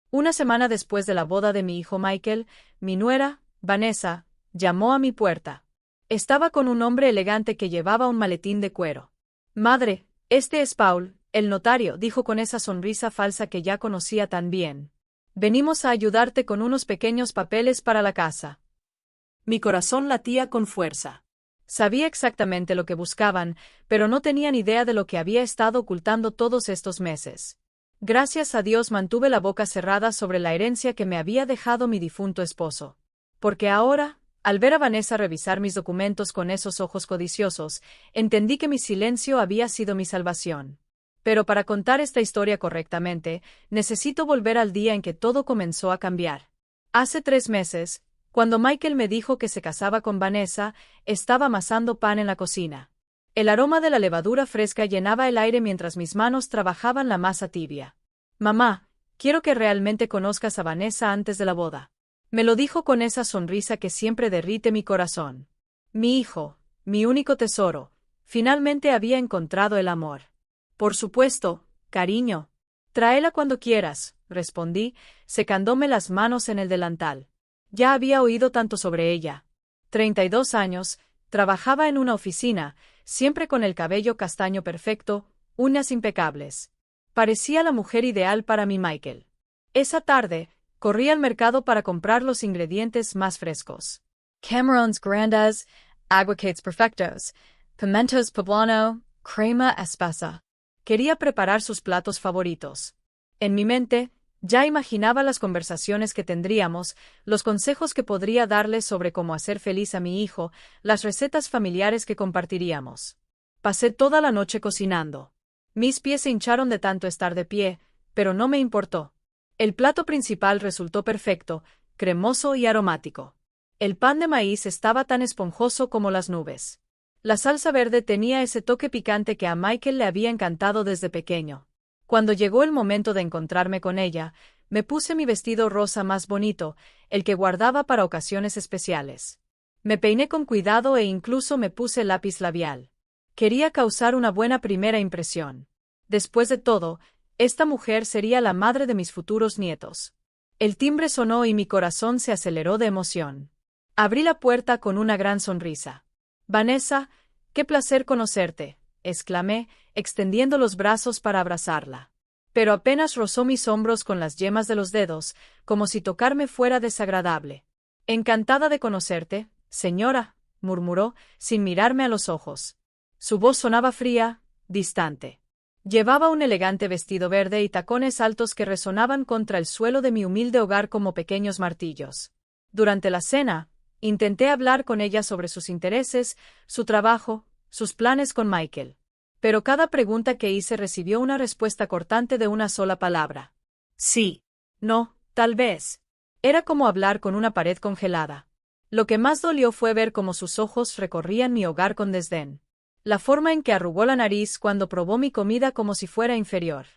Una semana después de la boda de mi hijo Michael, mi nuera, Vanessa, llamó a mi puerta. Estaba con un hombre elegante que llevaba un maletín de cuero. Madre, este es Paul, el notario, dijo con esa sonrisa falsa que ya conocía tan bien. Venimos a ayudarte con unos pequeños papeles para la casa. Mi corazón latía con fuerza. Sabía exactamente lo que buscaban, pero no tenían idea de lo que había estado ocultando todos estos meses. Gracias a Dios mantuve la boca cerrada sobre la herencia que me había dejado mi difunto esposo. Porque ahora, al ver a Vanessa revisar mis documentos con esos ojos codiciosos, entendí que mi silencio había sido mi salvación. Pero para contar esta historia correctamente, necesito volver al día en que todo comenzó a cambiar. Hace 3 meses, cuando Michael me dijo que se casaba con Vanessa, estaba amasando pan en la cocina. El aroma de la levadura fresca llenaba el aire mientras mis manos trabajaban la masa tibia. Mamá, quiero que realmente conozcas a Vanessa antes de la boda. Me lo dijo con esa sonrisa que siempre derrite mi corazón. Mi hijo, mi único tesoro, finalmente había encontrado el amor. Por supuesto, cariño. Tráela cuando quieras, respondí, secándome las manos en el delantal. Ya había oído tanto sobre ella. 32 años, trabajaba en una oficina, siempre con el cabello castaño perfecto, uñas impecables. Parecía la mujer ideal para mi Michael. Esa tarde, corrí al mercado para comprar los ingredientes más frescos. Camarons grandes, aguacates perfectos, pimentos poblano, crema espesa. Quería preparar sus platos favoritos. En mi mente, ya imaginaba las conversaciones que tendríamos, los consejos que podría darle sobre cómo hacer feliz a mi hijo, las recetas familiares que compartiríamos. Pasé toda la noche cocinando. Mis pies se hincharon de tanto estar de pie, pero no me importó. El plato principal resultó perfecto, cremoso y aromático. El pan de maíz estaba tan esponjoso como las nubes. La salsa verde tenía ese toque picante que a Michael le había encantado desde pequeño. Cuando llegó el momento de encontrarme con ella, me puse mi vestido rosa más bonito, el que guardaba para ocasiones especiales. Me peiné con cuidado e incluso me puse lápiz labial. Quería causar una buena primera impresión. Después de todo, esta mujer sería la madre de mis futuros nietos. El timbre sonó y mi corazón se aceleró de emoción. Abrí la puerta con una gran sonrisa. Vanessa, qué placer conocerte, exclamé, extendiendo los brazos para abrazarla. Pero apenas rozó mis hombros con las yemas de los dedos, como si tocarme fuera desagradable. Encantada de conocerte, señora, murmuró, sin mirarme a los ojos. Su voz sonaba fría, distante. Llevaba un elegante vestido verde y tacones altos que resonaban contra el suelo de mi humilde hogar como pequeños martillos. Durante la cena, intenté hablar con ella sobre sus intereses, su trabajo, sus planes con Michael. Pero cada pregunta que hice recibió una respuesta cortante de una sola palabra. Sí. No, tal vez. Era como hablar con una pared congelada. Lo que más dolió fue ver cómo sus ojos recorrían mi hogar con desdén. La forma en que arrugó la nariz cuando probó mi comida como si fuera inferior.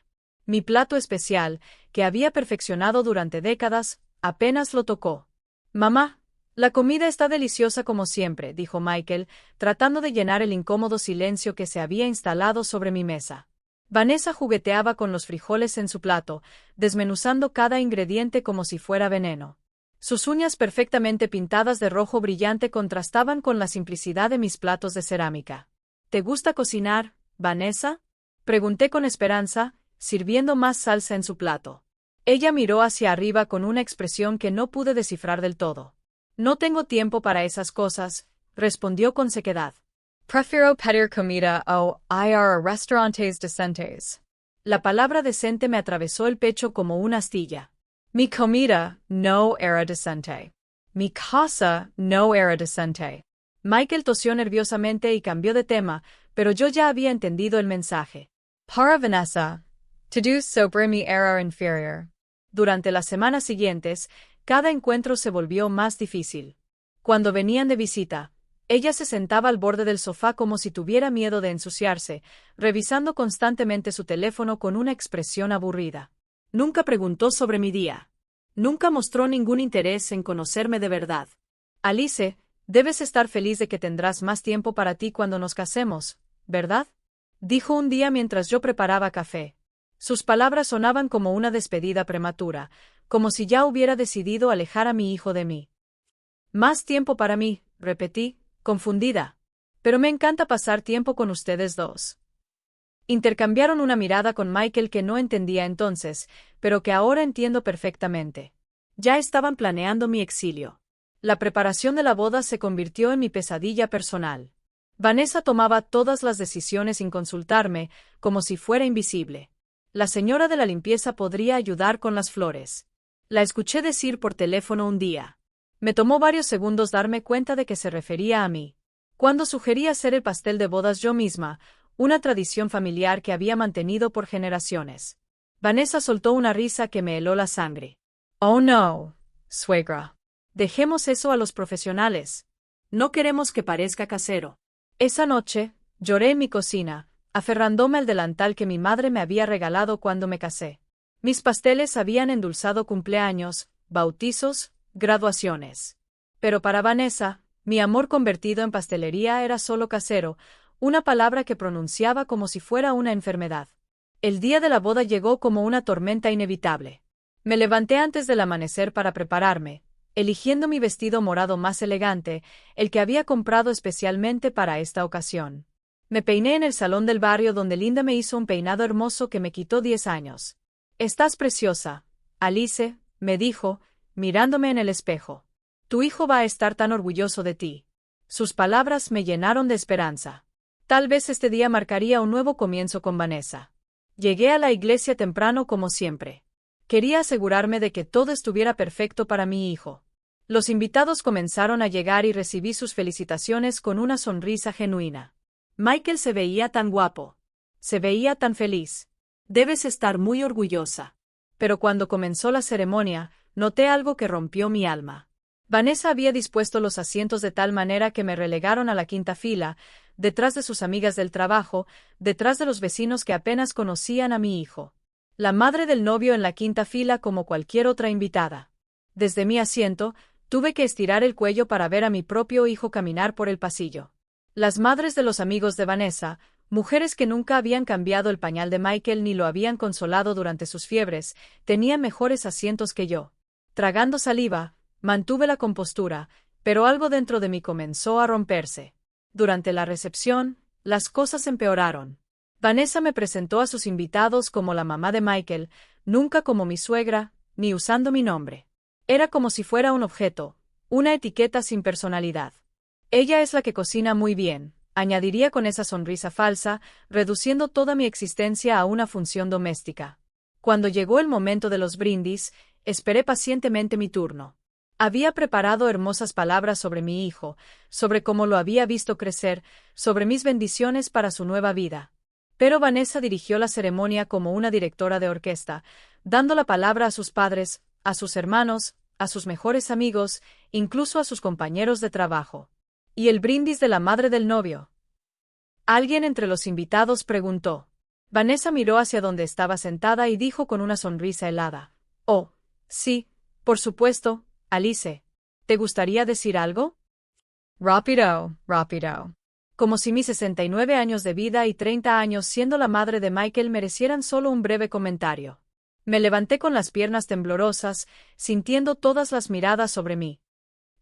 Mi plato especial, que había perfeccionado durante décadas, apenas lo tocó. Mamá, la comida está deliciosa como siempre, dijo Michael, tratando de llenar el incómodo silencio que se había instalado sobre mi mesa. Vanessa jugueteaba con los frijoles en su plato, desmenuzando cada ingrediente como si fuera veneno. Sus uñas perfectamente pintadas de rojo brillante contrastaban con la simplicidad de mis platos de cerámica. ¿Te gusta cocinar, Vanessa? Pregunté con esperanza, sirviendo más salsa en su plato. Ella miró hacia arriba con una expresión que no pude descifrar del todo. No tengo tiempo para esas cosas, respondió con sequedad. Prefiero pedir comida o ir a restaurantes decentes. La palabra decente me atravesó el pecho como una astilla. Mi comida no era decente. Mi casa no era decente. Michael tosió nerviosamente y cambió de tema, pero yo ya había entendido el mensaje. Para Vanessa, todo sobre mí era inferior. Durante las semanas siguientes, cada encuentro se volvió más difícil. Cuando venían de visita, ella se sentaba al borde del sofá como si tuviera miedo de ensuciarse, revisando constantemente su teléfono con una expresión aburrida. Nunca preguntó sobre mi día. Nunca mostró ningún interés en conocerme de verdad. Alice, debes estar feliz de que tendrás más tiempo para ti cuando nos casemos, ¿verdad? Dijo un día mientras yo preparaba café. Sus palabras sonaban como una despedida prematura, como si ya hubiera decidido alejar a mi hijo de mí. Más tiempo para mí, repetí, confundida. Pero me encanta pasar tiempo con ustedes dos. Intercambiaron una mirada con Michael que no entendía entonces, pero que ahora entiendo perfectamente. Ya estaban planeando mi exilio. La preparación de la boda se convirtió en mi pesadilla personal. Vanessa tomaba todas las decisiones sin consultarme, como si fuera invisible. La señora de la limpieza podría ayudar con las flores. La escuché decir por teléfono un día. Me tomó varios segundos darme cuenta de que se refería a mí. Cuando sugerí hacer el pastel de bodas yo misma, una tradición familiar que había mantenido por generaciones. Vanessa soltó una risa que me heló la sangre. Oh no, suegra. Dejemos eso a los profesionales. No queremos que parezca casero. Esa noche, lloré en mi cocina, aferrándome al delantal que mi madre me había regalado cuando me casé. Mis pasteles habían endulzado cumpleaños, bautizos, graduaciones. Pero para Vanessa, mi amor convertido en pastelería era solo casero, una palabra que pronunciaba como si fuera una enfermedad. El día de la boda llegó como una tormenta inevitable. Me levanté antes del amanecer para prepararme, eligiendo mi vestido morado más elegante, el que había comprado especialmente para esta ocasión. Me peiné en el salón del barrio donde Linda me hizo un peinado hermoso que me quitó 10 años. Estás preciosa, Alice, me dijo, mirándome en el espejo. Tu hijo va a estar tan orgulloso de ti. Sus palabras me llenaron de esperanza. Tal vez este día marcaría un nuevo comienzo con Vanessa. Llegué a la iglesia temprano como siempre. Quería asegurarme de que todo estuviera perfecto para mi hijo. Los invitados comenzaron a llegar y recibí sus felicitaciones con una sonrisa genuina. Michael se veía tan guapo. Se veía tan feliz. Debes estar muy orgullosa. Pero cuando comenzó la ceremonia, noté algo que rompió mi alma. Vanessa había dispuesto los asientos de tal manera que me relegaron a la quinta fila, detrás de sus amigas del trabajo, detrás de los vecinos que apenas conocían a mi hijo. La madre del novio en la quinta fila como cualquier otra invitada. Desde mi asiento, tuve que estirar el cuello para ver a mi propio hijo caminar por el pasillo. Las madres de los amigos de Vanessa, mujeres que nunca habían cambiado el pañal de Michael ni lo habían consolado durante sus fiebres, tenían mejores asientos que yo. Tragando saliva, mantuve la compostura, pero algo dentro de mí comenzó a romperse. Durante la recepción, las cosas empeoraron. Vanessa me presentó a sus invitados como la mamá de Michael, nunca como mi suegra, ni usando mi nombre. Era como si fuera un objeto, una etiqueta sin personalidad. Ella es la que cocina muy bien, añadiría con esa sonrisa falsa, reduciendo toda mi existencia a una función doméstica. Cuando llegó el momento de los brindis, esperé pacientemente mi turno. Había preparado hermosas palabras sobre mi hijo, sobre cómo lo había visto crecer, sobre mis bendiciones para su nueva vida. Pero Vanessa dirigió la ceremonia como una directora de orquesta, dando la palabra a sus padres, a sus hermanos, a sus mejores amigos, incluso a sus compañeros de trabajo. ¿Y el brindis de la madre del novio? Alguien entre los invitados preguntó. Vanessa miró hacia donde estaba sentada y dijo con una sonrisa helada. Oh, sí, por supuesto, Alice. ¿Te gustaría decir algo? Rápido, rápido. Como si mis 69 años de vida y 30 años siendo la madre de Michael merecieran solo un breve comentario. Me levanté con las piernas temblorosas, sintiendo todas las miradas sobre mí.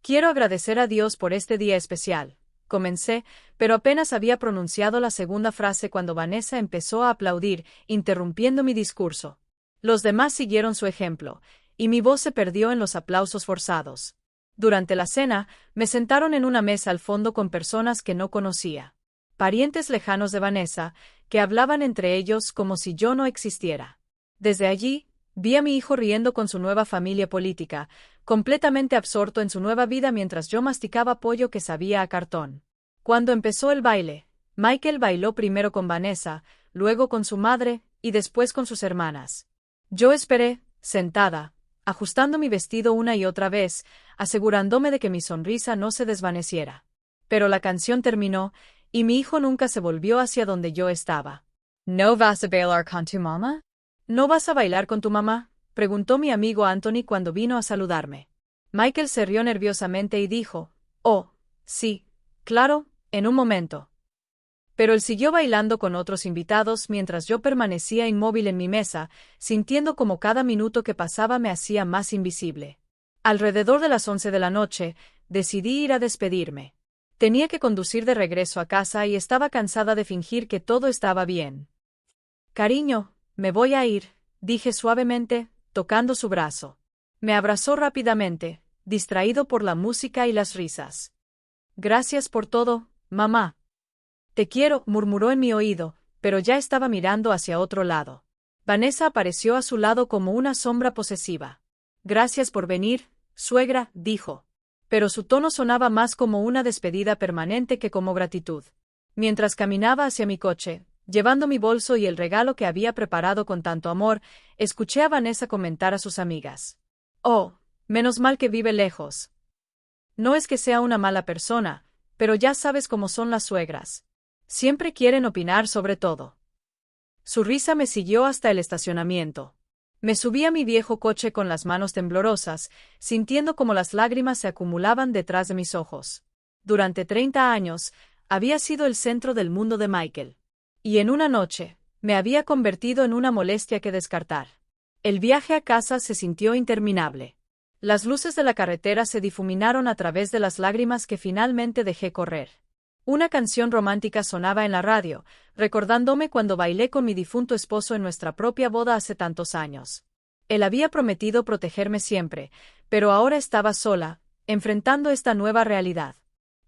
Quiero agradecer a Dios por este día especial. Comencé, pero apenas había pronunciado la segunda frase cuando Vanessa empezó a aplaudir, interrumpiendo mi discurso. Los demás siguieron su ejemplo, y mi voz se perdió en los aplausos forzados. Durante la cena, me sentaron en una mesa al fondo con personas que no conocía. Parientes lejanos de Vanessa, que hablaban entre ellos como si yo no existiera. Desde allí, vi a mi hijo riendo con su nueva familia política, completamente absorto en su nueva vida mientras yo masticaba pollo que sabía a cartón. Cuando empezó el baile, Michael bailó primero con Vanessa, luego con su madre, y después con sus hermanas. Yo esperé, sentada, ajustando mi vestido una y otra vez, asegurándome de que mi sonrisa no se desvaneciera. Pero la canción terminó, y mi hijo nunca se volvió hacia donde yo estaba. ¿No vas a bailar con tu mamá? ¿No vas a bailar con tu mamá?, preguntó mi amigo Anthony cuando vino a saludarme. Michael se rió nerviosamente y dijo, «Oh, sí, claro, en un momento». Pero él siguió bailando con otros invitados mientras yo permanecía inmóvil en mi mesa, sintiendo como cada minuto que pasaba me hacía más invisible. Alrededor de las 11 de la noche, decidí ir a despedirme. Tenía que conducir de regreso a casa y estaba cansada de fingir que todo estaba bien. Cariño, me voy a ir, dije suavemente, tocando su brazo. Me abrazó rápidamente, distraído por la música y las risas. Gracias por todo, mamá. Te quiero, murmuró en mi oído, pero ya estaba mirando hacia otro lado. Vanessa apareció a su lado como una sombra posesiva. Gracias por venir, suegra, dijo. Pero su tono sonaba más como una despedida permanente que como gratitud. Mientras caminaba hacia mi coche, llevando mi bolso y el regalo que había preparado con tanto amor, escuché a Vanessa comentar a sus amigas. Oh, menos mal que vive lejos. No es que sea una mala persona, pero ya sabes cómo son las suegras. Siempre quieren opinar sobre todo. Su risa me siguió hasta el estacionamiento. Me subí a mi viejo coche con las manos temblorosas, sintiendo como las lágrimas se acumulaban detrás de mis ojos. Durante 30 años, había sido el centro del mundo de Michael. Y en una noche, me había convertido en una molestia que descartar. El viaje a casa se sintió interminable. Las luces de la carretera se difuminaron a través de las lágrimas que finalmente dejé correr. Una canción romántica sonaba en la radio, recordándome cuando bailé con mi difunto esposo en nuestra propia boda hace tantos años. Él había prometido protegerme siempre, pero ahora estaba sola, enfrentando esta nueva realidad.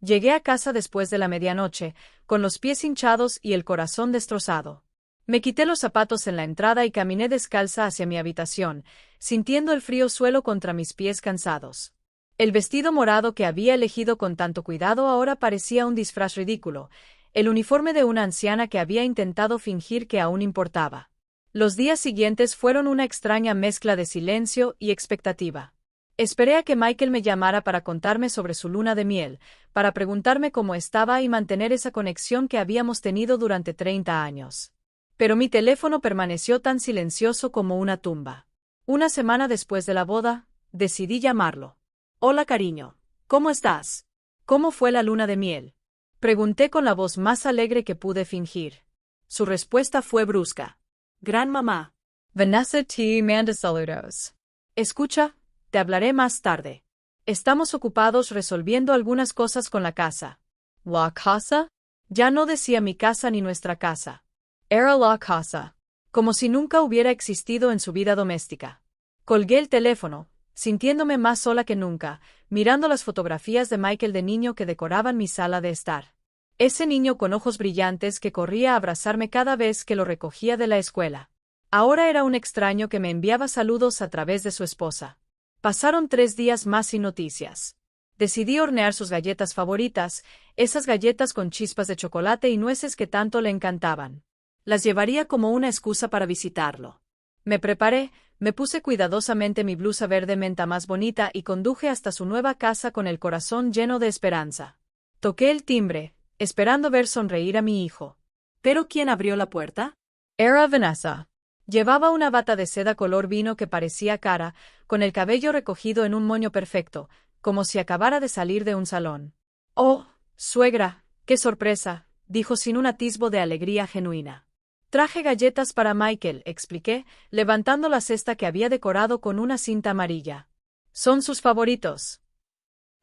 Llegué a casa después de la medianoche, con los pies hinchados y el corazón destrozado. Me quité los zapatos en la entrada y caminé descalza hacia mi habitación, sintiendo el frío suelo contra mis pies cansados. El vestido morado que había elegido con tanto cuidado ahora parecía un disfraz ridículo, el uniforme de una anciana que había intentado fingir que aún importaba. Los días siguientes fueron una extraña mezcla de silencio y expectativa. Esperé a que Michael me llamara para contarme sobre su luna de miel, para preguntarme cómo estaba y mantener esa conexión que habíamos tenido durante 30 años. Pero mi teléfono permaneció tan silencioso como una tumba. Una semana después de la boda, decidí llamarlo. Hola, cariño. ¿Cómo estás? ¿Cómo fue la luna de miel? Pregunté con la voz más alegre que pude fingir. Su respuesta fue brusca. Gran mamá. Vanessa te manda saludos. Escucha, te hablaré más tarde. Estamos ocupados resolviendo algunas cosas con la casa. ¿La casa? Ya no decía mi casa ni nuestra casa. Era la casa. Como si nunca hubiera existido en su vida doméstica. Colgué el teléfono, sintiéndome más sola que nunca, mirando las fotografías de Michael de niño que decoraban mi sala de estar. Ese niño con ojos brillantes que corría a abrazarme cada vez que lo recogía de la escuela. Ahora era un extraño que me enviaba saludos a través de su esposa. Pasaron 3 días más sin noticias. Decidí hornear sus galletas favoritas, esas galletas con chispas de chocolate y nueces que tanto le encantaban. Las llevaría como una excusa para visitarlo. Me preparé, me puse cuidadosamente mi blusa verde menta más bonita y conduje hasta su nueva casa con el corazón lleno de esperanza. Toqué el timbre, esperando ver sonreír a mi hijo. ¿Pero quién abrió la puerta? Era Vanessa. Llevaba una bata de seda color vino que parecía cara, con el cabello recogido en un moño perfecto, como si acabara de salir de un salón. «Oh, suegra, qué sorpresa», dijo sin un atisbo de alegría genuina. «Traje galletas para Michael», expliqué, levantando la cesta que había decorado con una cinta amarilla. «Son sus favoritos».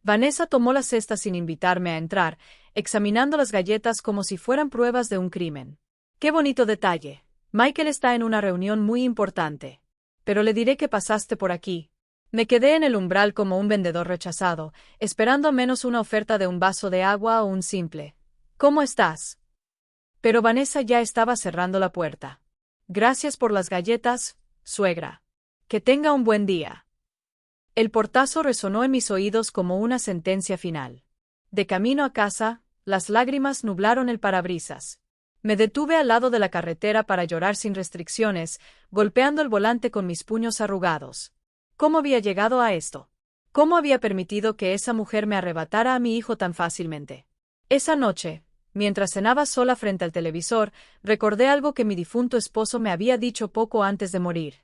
Vanessa tomó la cesta sin invitarme a entrar, examinando las galletas como si fueran pruebas de un crimen. «Qué bonito detalle. Michael está en una reunión muy importante. Pero le diré que pasaste por aquí». Me quedé en el umbral como un vendedor rechazado, esperando al menos una oferta de un vaso de agua o un simple «¿Cómo estás?». Pero Vanessa ya estaba cerrando la puerta. «Gracias por las galletas, suegra. Que tenga un buen día». El portazo resonó en mis oídos como una sentencia final. De camino a casa, las lágrimas nublaron el parabrisas. Me detuve al lado de la carretera para llorar sin restricciones, golpeando el volante con mis puños arrugados. ¿Cómo había llegado a esto? ¿Cómo había permitido que esa mujer me arrebatara a mi hijo tan fácilmente? Esa noche, mientras cenaba sola frente al televisor, recordé algo que mi difunto esposo me había dicho poco antes de morir.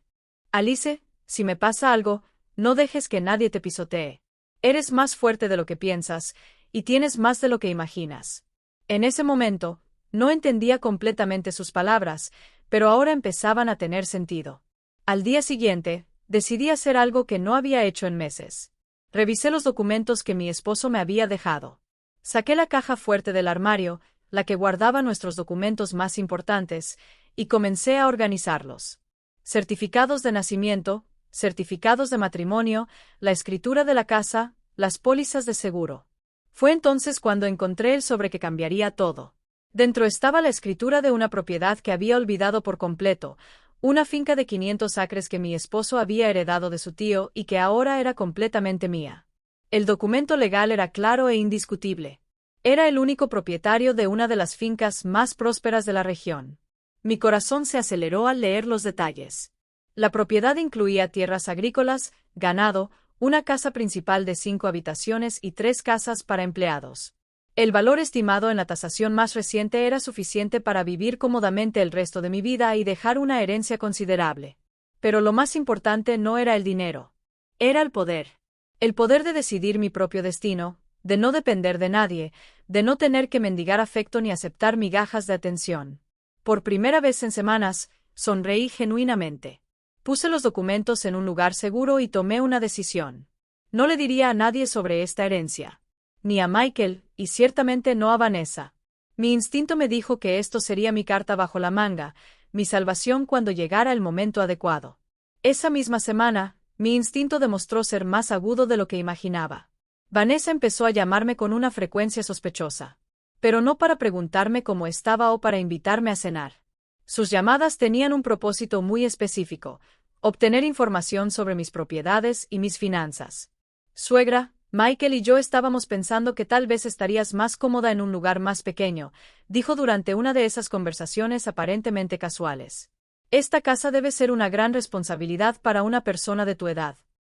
«Alice, si me pasa algo, no dejes que nadie te pisotee. Eres más fuerte de lo que piensas, y tienes más de lo que imaginas». En ese momento, No entendía completamente sus palabras, pero ahora empezaban a tener sentido. Al día siguiente, decidí hacer algo que no había hecho en meses. Revisé los documentos que mi esposo me había dejado. Saqué la caja fuerte del armario, la que guardaba nuestros documentos más importantes, y comencé a organizarlos. Certificados de nacimiento, certificados de matrimonio, la escritura de la casa, las pólizas de seguro. Fue entonces cuando encontré el sobre que cambiaría todo. Dentro estaba la escritura de una propiedad que había olvidado por completo, una finca de 500 acres que mi esposo había heredado de su tío y que ahora era completamente mía. El documento legal era claro e indiscutible. Era el único propietario de una de las fincas más prósperas de la región. Mi corazón se aceleró al leer los detalles. La propiedad incluía tierras agrícolas, ganado, una casa principal de 5 habitaciones y 3 casas para empleados. El valor estimado en la tasación más reciente era suficiente para vivir cómodamente el resto de mi vida y dejar una herencia considerable. Pero lo más importante no era el dinero. Era el poder. El poder de decidir mi propio destino, de no depender de nadie, de no tener que mendigar afecto ni aceptar migajas de atención. Por primera vez en semanas, sonreí genuinamente. Puse los documentos en un lugar seguro y tomé una decisión. No le diría a nadie sobre esta herencia. Ni a Michael, y ciertamente no a Vanessa. Mi instinto me dijo que esto sería mi carta bajo la manga, mi salvación cuando llegara el momento adecuado. Esa misma semana, mi instinto demostró ser más agudo de lo que imaginaba. Vanessa empezó a llamarme con una frecuencia sospechosa. Pero no para preguntarme cómo estaba o para invitarme a cenar. Sus llamadas tenían un propósito muy específico: obtener información sobre mis propiedades y mis finanzas. Suegra, Michael y yo estábamos pensando que tal vez estarías más cómoda en un lugar más pequeño, dijo durante una de esas conversaciones aparentemente casuales. Esta casa debe ser una gran responsabilidad para una persona de tu edad.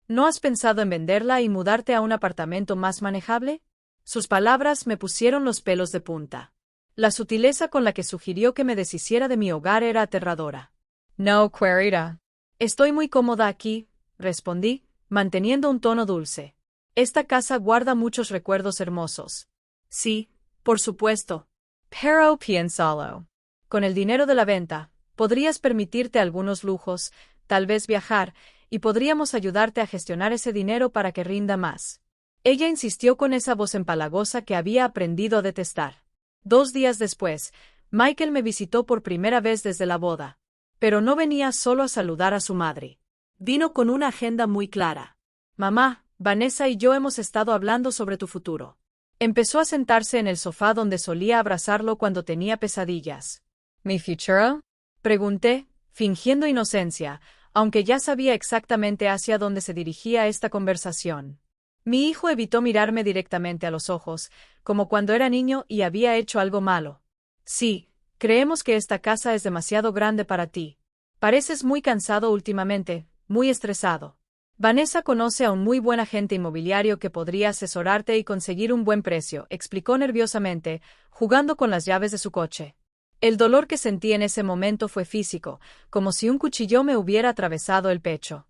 ¿No has pensado en venderla y mudarte a un apartamento más manejable? Sus palabras me pusieron los pelos de punta. La sutileza con la que sugirió que me deshiciera de mi hogar era aterradora. No, querida. Estoy muy cómoda aquí, respondí, manteniendo un tono dulce. Esta casa guarda muchos recuerdos hermosos. Sí, por supuesto. Pero piénsalo. Con el dinero de la venta, podrías permitirte algunos lujos, tal vez viajar, y podríamos ayudarte a gestionar ese dinero para que rinda más. Ella insistió con esa voz empalagosa que había aprendido a detestar. 2 días después, Michael me visitó por primera vez desde la boda. Pero no venía solo a saludar a su madre. Vino con una agenda muy clara. Mamá, Vanessa y yo hemos estado hablando sobre tu futuro. Empezó a sentarse en el sofá donde solía abrazarlo cuando tenía pesadillas. ¿Mi futuro? Pregunté, fingiendo inocencia, aunque ya sabía exactamente hacia dónde se dirigía esta conversación. Mi hijo evitó mirarme directamente a los ojos, como cuando era niño y había hecho algo malo. Sí, creemos que esta casa es demasiado grande para ti. Pareces muy cansado últimamente, muy estresado. Vanessa conoce a un muy buen agente inmobiliario que podría asesorarte y conseguir un buen precio, explicó nerviosamente, jugando con las llaves de su coche. El dolor que sentí en ese momento fue físico, como si un cuchillo me hubiera atravesado el pecho.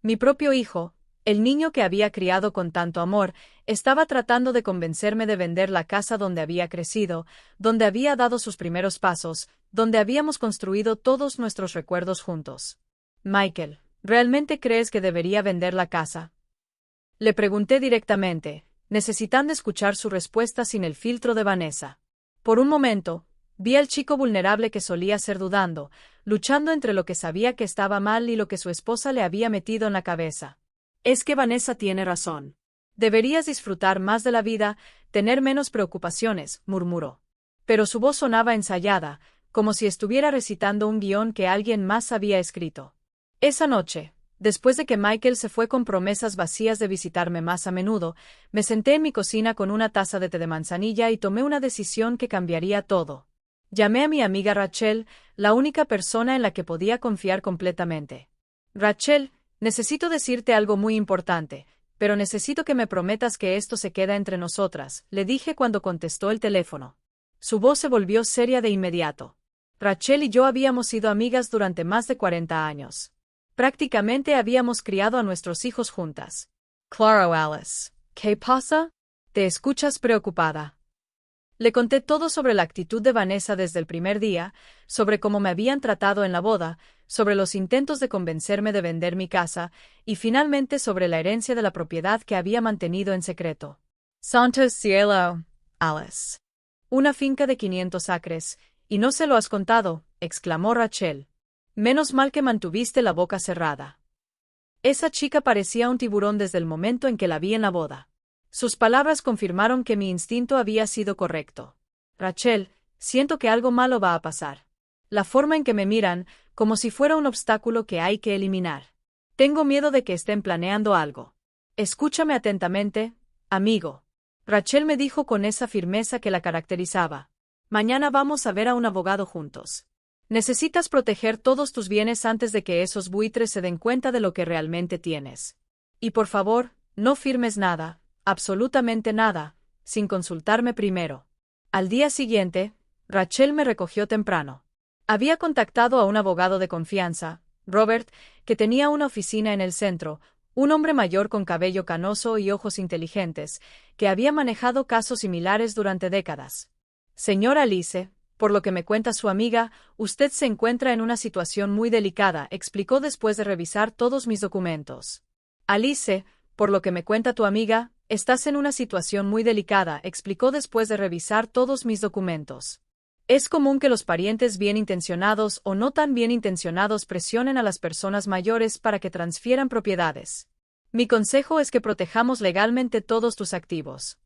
Mi propio hijo, el niño que había criado con tanto amor, estaba tratando de convencerme de vender la casa donde había crecido, donde había dado sus primeros pasos, donde habíamos construido todos nuestros recuerdos juntos. Michael, ¿realmente crees que debería vender la casa? Le pregunté directamente, necesitando escuchar su respuesta sin el filtro de Vanessa. Por un momento, vi al chico vulnerable que solía ser dudando, luchando entre lo que sabía que estaba mal y lo que su esposa le había metido en la cabeza. Es que Vanessa tiene razón. Deberías disfrutar más de la vida, tener menos preocupaciones, murmuró. Pero su voz sonaba ensayada, como si estuviera recitando un guión que alguien más había escrito. Esa noche, después de que Michael se fue con promesas vacías de visitarme más a menudo, me senté en mi cocina con una taza de té de manzanilla y tomé una decisión que cambiaría todo. Llamé a mi amiga Rachel, la única persona en la que podía confiar completamente. Rachel, necesito decirte algo muy importante, pero necesito que me prometas que esto se queda entre nosotras, le dije cuando contestó el teléfono. Su voz se volvió seria de inmediato. Rachel y yo habíamos sido amigas durante más de 40 años. Prácticamente habíamos criado a nuestros hijos juntas. Claro, Alice. ¿Qué pasa? Te escuchas preocupada. Le conté todo sobre la actitud de Vanessa desde el primer día, sobre cómo me habían tratado en la boda, sobre los intentos de convencerme de vender mi casa, y finalmente sobre la herencia de la propiedad que había mantenido en secreto. Santo cielo, Alice. Una finca de 500 acres, y no se lo has contado, exclamó Rachel. Menos mal que mantuviste la boca cerrada. Esa chica parecía un tiburón desde el momento en que la vi en la boda. Sus palabras confirmaron que mi instinto había sido correcto. Rachel, siento que algo malo va a pasar. La forma en que me miran, como si fuera un obstáculo que hay que eliminar. Tengo miedo de que estén planeando algo. Escúchame atentamente, amigo. Rachel me dijo con esa firmeza que la caracterizaba. Mañana vamos a ver a un abogado juntos. Necesitas proteger todos tus bienes antes de que esos buitres se den cuenta de lo que realmente tienes. Y por favor, no firmes nada, absolutamente nada, sin consultarme primero. Al día siguiente, Rachel me recogió temprano. Había contactado a un abogado de confianza, Robert, que tenía una oficina en el centro, un hombre mayor con cabello canoso y ojos inteligentes, que había manejado casos similares durante décadas. Señora Alice, por lo que me cuenta su amiga, usted se encuentra en una situación muy delicada, explicó después de revisar todos mis documentos. Alice, por lo que me cuenta tu amiga, estás en una situación muy delicada, explicó después de revisar todos mis documentos. Es común que los parientes bien intencionados o no tan bien intencionados presionen a las personas mayores para que transfieran propiedades. Mi consejo es que protejamos legalmente todos tus activos.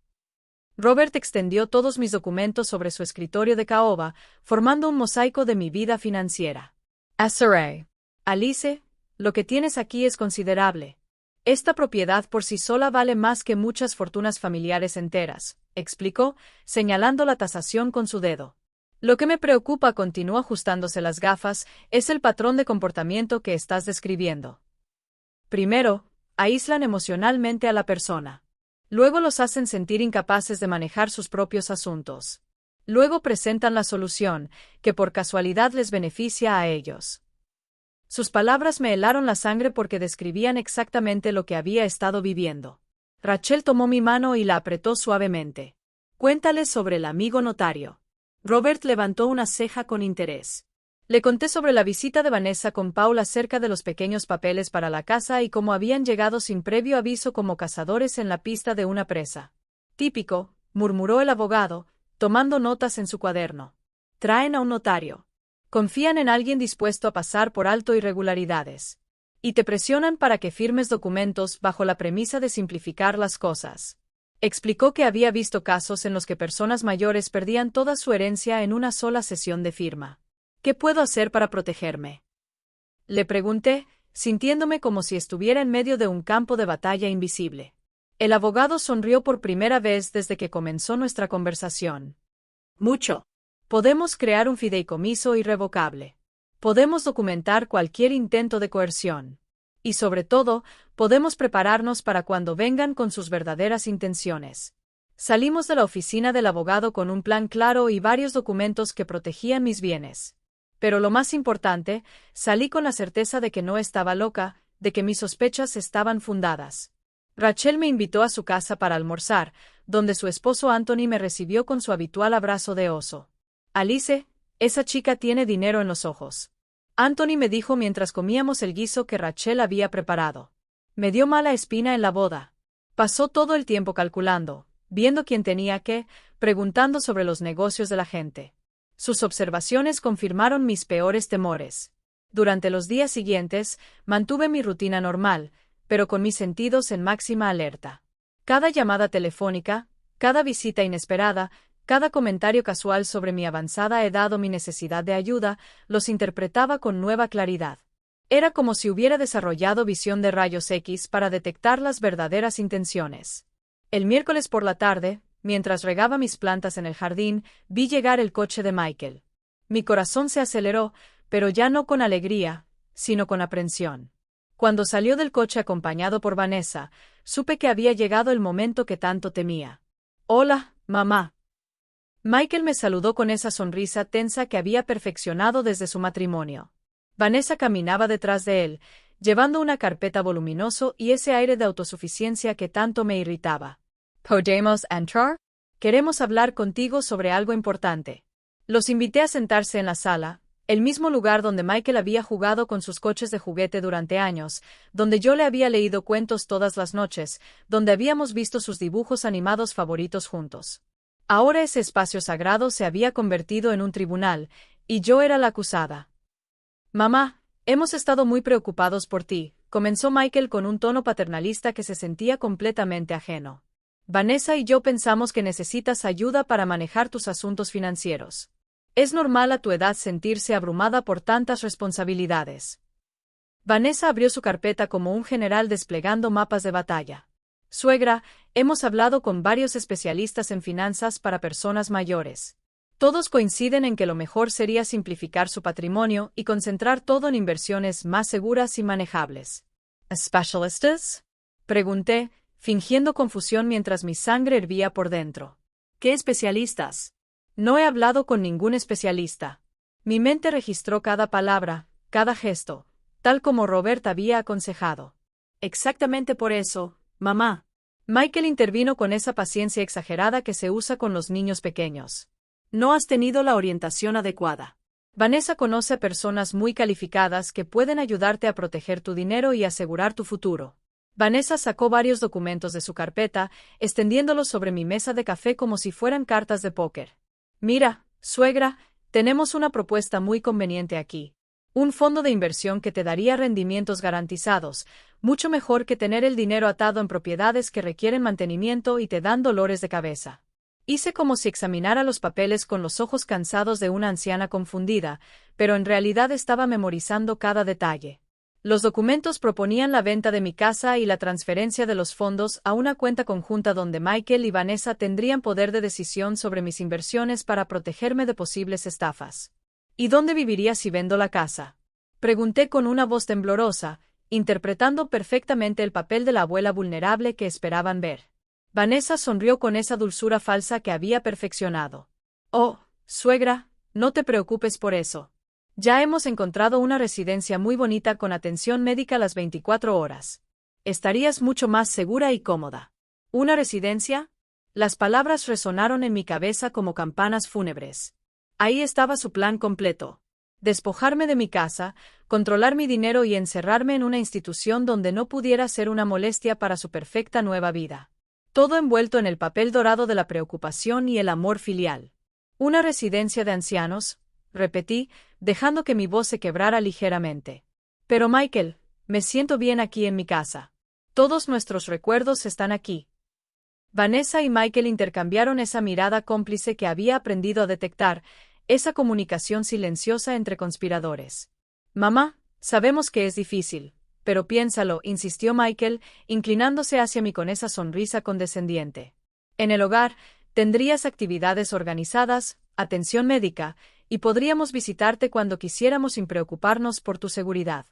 Robert extendió todos mis documentos sobre su escritorio de caoba, formando un mosaico de mi vida financiera. Asaré. Alice, lo que tienes aquí es considerable. Esta propiedad por sí sola vale más que muchas fortunas familiares enteras, explicó, señalando la tasación con su dedo. Lo que me preocupa, continuó ajustándose las gafas, es el patrón de comportamiento que estás describiendo. Primero, aíslan emocionalmente a la persona. Luego los hacen sentir incapaces de manejar sus propios asuntos. Luego presentan la solución, que por casualidad les beneficia a ellos. Sus palabras me helaron la sangre porque describían exactamente lo que había estado viviendo. Rachel tomó mi mano y la apretó suavemente. Cuéntales sobre el amigo notario. Robert levantó una ceja con interés. Le conté sobre la visita de Vanessa con Paul acerca de los pequeños papeles para la casa y cómo habían llegado sin previo aviso como cazadores en la pista de una presa. Típico, murmuró el abogado, tomando notas en su cuaderno. Traen a un notario. Confían en alguien dispuesto a pasar por alto irregularidades. Y te presionan para que firmes documentos bajo la premisa de simplificar las cosas. Explicó que había visto casos en los que personas mayores perdían toda su herencia en una sola sesión de firma. ¿Qué puedo hacer para protegerme? Le pregunté, sintiéndome como si estuviera en medio de un campo de batalla invisible. El abogado sonrió por primera vez desde que comenzó nuestra conversación. Mucho. Podemos crear un fideicomiso irrevocable. Podemos documentar cualquier intento de coerción. Y sobre todo, podemos prepararnos para cuando vengan con sus verdaderas intenciones. Salimos de la oficina del abogado con un plan claro y varios documentos que protegían mis bienes. Pero lo más importante, salí con la certeza de que no estaba loca, de que mis sospechas estaban fundadas. Rachel me invitó a su casa para almorzar, donde su esposo Anthony me recibió con su habitual abrazo de oso. Alice, esa chica tiene dinero en los ojos. Anthony me dijo mientras comíamos el guiso que Rachel había preparado. Me dio mala espina en la boda. Pasó todo el tiempo calculando, viendo quién tenía qué, preguntando sobre los negocios de la gente. Sus observaciones confirmaron mis peores temores. Durante los días siguientes, mantuve mi rutina normal, pero con mis sentidos en máxima alerta. Cada llamada telefónica, cada visita inesperada, cada comentario casual sobre mi avanzada edad o mi necesidad de ayuda, los interpretaba con nueva claridad. Era como si hubiera desarrollado visión de rayos X para detectar las verdaderas intenciones. El miércoles por la tarde, mientras regaba mis plantas en el jardín, vi llegar el coche de Michael. Mi corazón se aceleró, pero ya no con alegría, sino con aprensión. Cuando salió del coche acompañado por Vanessa, supe que había llegado el momento que tanto temía. «Hola, mamá». Michael me saludó con esa sonrisa tensa que había perfeccionado desde su matrimonio. Vanessa caminaba detrás de él, llevando una carpeta voluminoso y ese aire de autosuficiencia que tanto me irritaba. «¿Podemos entrar?», queremos hablar contigo sobre algo importante. Los invité a sentarse en la sala, el mismo lugar donde Michael había jugado con sus coches de juguete durante años, donde yo le había leído cuentos todas las noches, donde habíamos visto sus dibujos animados favoritos juntos. Ahora ese espacio sagrado se había convertido en un tribunal, y yo era la acusada. Mamá, hemos estado muy preocupados por ti, comenzó Michael con un tono paternalista que se sentía completamente ajeno. Vanessa y yo pensamos que necesitas ayuda para manejar tus asuntos financieros. Es normal a tu edad sentirse abrumada por tantas responsabilidades. Vanessa abrió su carpeta como un general desplegando mapas de batalla. Suegra, hemos hablado con varios especialistas en finanzas para personas mayores. Todos coinciden en que lo mejor sería simplificar su patrimonio y concentrar todo en inversiones más seguras y manejables. ¿Specialistas? Pregunté, fingiendo confusión mientras mi sangre hervía por dentro. ¿Qué especialistas? No he hablado con ningún especialista. Mi mente registró cada palabra, cada gesto, tal como Robert había aconsejado. Exactamente por eso, mamá. Michael intervino con esa paciencia exagerada que se usa con los niños pequeños. No has tenido la orientación adecuada. Vanessa conoce a personas muy calificadas que pueden ayudarte a proteger tu dinero y asegurar tu futuro. Vanessa sacó varios documentos de su carpeta, extendiéndolos sobre mi mesa de café como si fueran cartas de póker. Mira, suegra, tenemos una propuesta muy conveniente aquí. Un fondo de inversión que te daría rendimientos garantizados, mucho mejor que tener el dinero atado en propiedades que requieren mantenimiento y te dan dolores de cabeza. Hice como si examinara los papeles con los ojos cansados de una anciana confundida, pero en realidad estaba memorizando cada detalle. Los documentos proponían la venta de mi casa y la transferencia de los fondos a una cuenta conjunta donde Michael y Vanessa tendrían poder de decisión sobre mis inversiones para protegerme de posibles estafas. ¿Y dónde viviría si vendo la casa? Pregunté con una voz temblorosa, interpretando perfectamente el papel de la abuela vulnerable que esperaban ver. Vanessa sonrió con esa dulzura falsa que había perfeccionado. Oh, suegra, no te preocupes por eso. Ya hemos encontrado una residencia muy bonita con atención médica las 24 horas. Estarías mucho más segura y cómoda. ¿Una residencia? Las palabras resonaron en mi cabeza como campanas fúnebres. Ahí estaba su plan completo. Despojarme de mi casa, controlar mi dinero y encerrarme en una institución donde no pudiera ser una molestia para su perfecta nueva vida. Todo envuelto en el papel dorado de la preocupación y el amor filial. Una residencia de ancianos, repetí, dejando que mi voz se quebrara ligeramente. Pero Michael, me siento bien aquí en mi casa. Todos nuestros recuerdos están aquí. Vanessa y Michael intercambiaron esa mirada cómplice que había aprendido a detectar, esa comunicación silenciosa entre conspiradores. Mamá, sabemos que es difícil, pero piénsalo, insistió Michael, inclinándose hacia mí con esa sonrisa condescendiente. En el hogar, tendrías actividades organizadas, atención médica, y podríamos visitarte cuando quisiéramos sin preocuparnos por tu seguridad.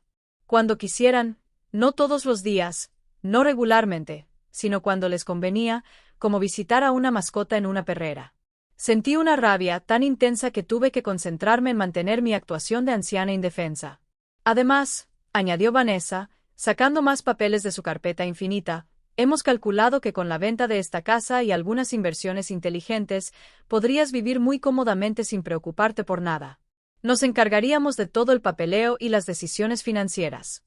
Cuando quisieran, no todos los días, no regularmente, sino cuando les convenía, como visitar a una mascota en una perrera. Sentí una rabia tan intensa que tuve que concentrarme en mantener mi actuación de anciana indefensa. Además, añadió Vanessa, sacando más papeles de su carpeta infinita, hemos calculado que con la venta de esta casa y algunas inversiones inteligentes, podrías vivir muy cómodamente sin preocuparte por nada. Nos encargaríamos de todo el papeleo y las decisiones financieras.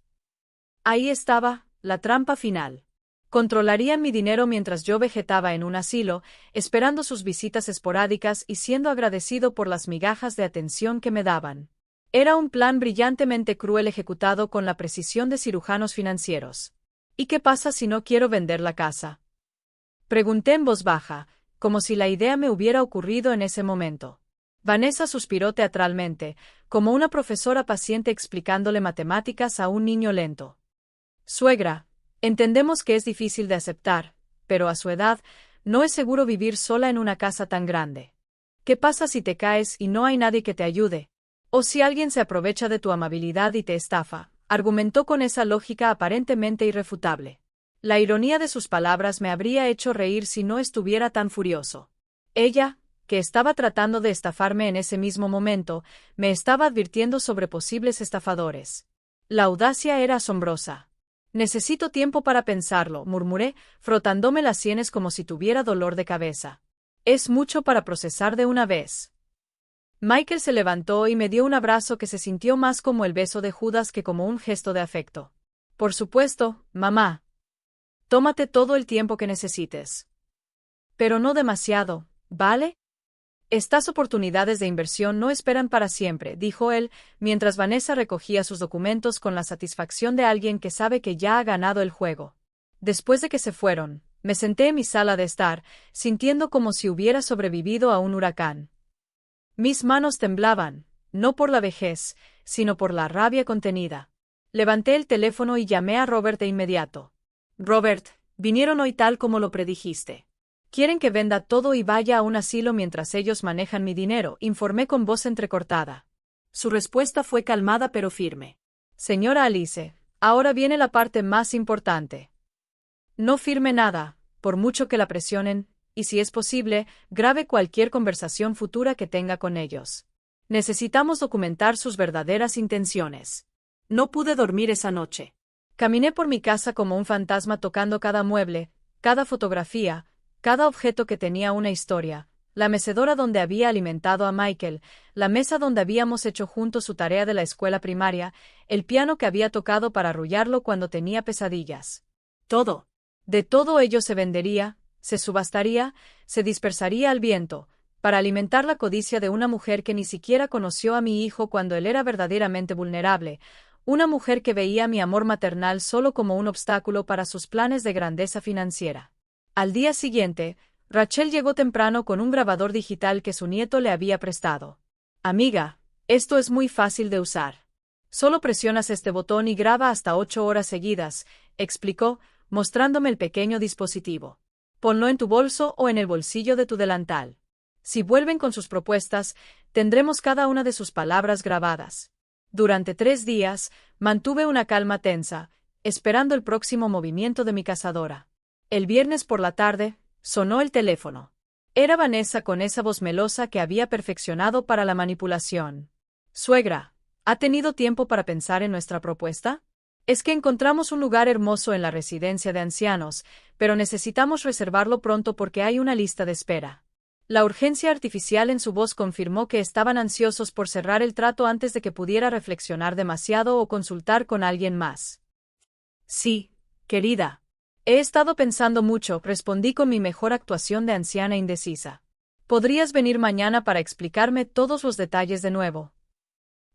Ahí estaba, la trampa final. Controlarían mi dinero mientras yo vegetaba en un asilo, esperando sus visitas esporádicas y siendo agradecido por las migajas de atención que me daban. Era un plan brillantemente cruel ejecutado con la precisión de cirujanos financieros. ¿Y qué pasa si no quiero vender la casa? Pregunté en voz baja, como si la idea me hubiera ocurrido en ese momento. Vanessa suspiró teatralmente, como una profesora paciente explicándole matemáticas a un niño lento. Suegra, entendemos que es difícil de aceptar, pero a su edad, no es seguro vivir sola en una casa tan grande. ¿Qué pasa si te caes y no hay nadie que te ayude? O si alguien se aprovecha de tu amabilidad y te estafa, argumentó con esa lógica aparentemente irrefutable. La ironía de sus palabras me habría hecho reír si no estuviera tan furioso. Ella, que estaba tratando de estafarme en ese mismo momento, me estaba advirtiendo sobre posibles estafadores. La audacia era asombrosa. Necesito tiempo para pensarlo, murmuré, frotándome las sienes como si tuviera dolor de cabeza. Es mucho para procesar de una vez. Michael se levantó y me dio un abrazo que se sintió más como el beso de Judas que como un gesto de afecto. Por supuesto, mamá. Tómate todo el tiempo que necesites. Pero no demasiado, ¿vale? Estas oportunidades de inversión no esperan para siempre, dijo él, mientras Vanessa recogía sus documentos con la satisfacción de alguien que sabe que ya ha ganado el juego. Después de que se fueron, me senté en mi sala de estar, sintiendo como si hubiera sobrevivido a un huracán. Mis manos temblaban, no por la vejez, sino por la rabia contenida. Levanté el teléfono y llamé a Robert de inmediato. Robert, vinieron hoy tal como lo predijiste. Quieren que venda todo y vaya a un asilo mientras ellos manejan mi dinero, informé con voz entrecortada. Su respuesta fue calmada pero firme. Señora Alice, ahora viene la parte más importante. No firme nada, por mucho que la presionen, y si es posible, grabe cualquier conversación futura que tenga con ellos. Necesitamos documentar sus verdaderas intenciones. No pude dormir esa noche. Caminé por mi casa como un fantasma tocando cada mueble, cada fotografía, cada objeto que tenía una historia, la mecedora donde había alimentado a Michael, la mesa donde habíamos hecho juntos su tarea de la escuela primaria, el piano que había tocado para arrullarlo cuando tenía pesadillas. Todo. De todo ello se vendería, se subastaría, se dispersaría al viento, para alimentar la codicia de una mujer que ni siquiera conoció a mi hijo cuando él era verdaderamente vulnerable, una mujer que veía mi amor maternal solo como un obstáculo para sus planes de grandeza financiera. Al día siguiente, Rachel llegó temprano con un grabador digital que su nieto le había prestado. Amiga, esto es muy fácil de usar. Solo presionas este botón y graba hasta 8 horas seguidas, explicó, mostrándome el pequeño dispositivo. Ponlo en tu bolso o en el bolsillo de tu delantal. Si vuelven con sus propuestas, tendremos cada una de sus palabras grabadas. Durante 3 días, mantuve una calma tensa, esperando el próximo movimiento de mi cazadora. El viernes por la tarde, sonó el teléfono. Era Vanessa con esa voz melosa que había perfeccionado para la manipulación. Suegra, ¿ha tenido tiempo para pensar en nuestra propuesta? Es que encontramos un lugar hermoso en la residencia de ancianos, pero necesitamos reservarlo pronto porque hay una lista de espera. La urgencia artificial en su voz confirmó que estaban ansiosos por cerrar el trato antes de que pudiera reflexionar demasiado o consultar con alguien más. Sí, querida. He estado pensando mucho, respondí con mi mejor actuación de anciana indecisa. ¿Podrías venir mañana para explicarme todos los detalles de nuevo?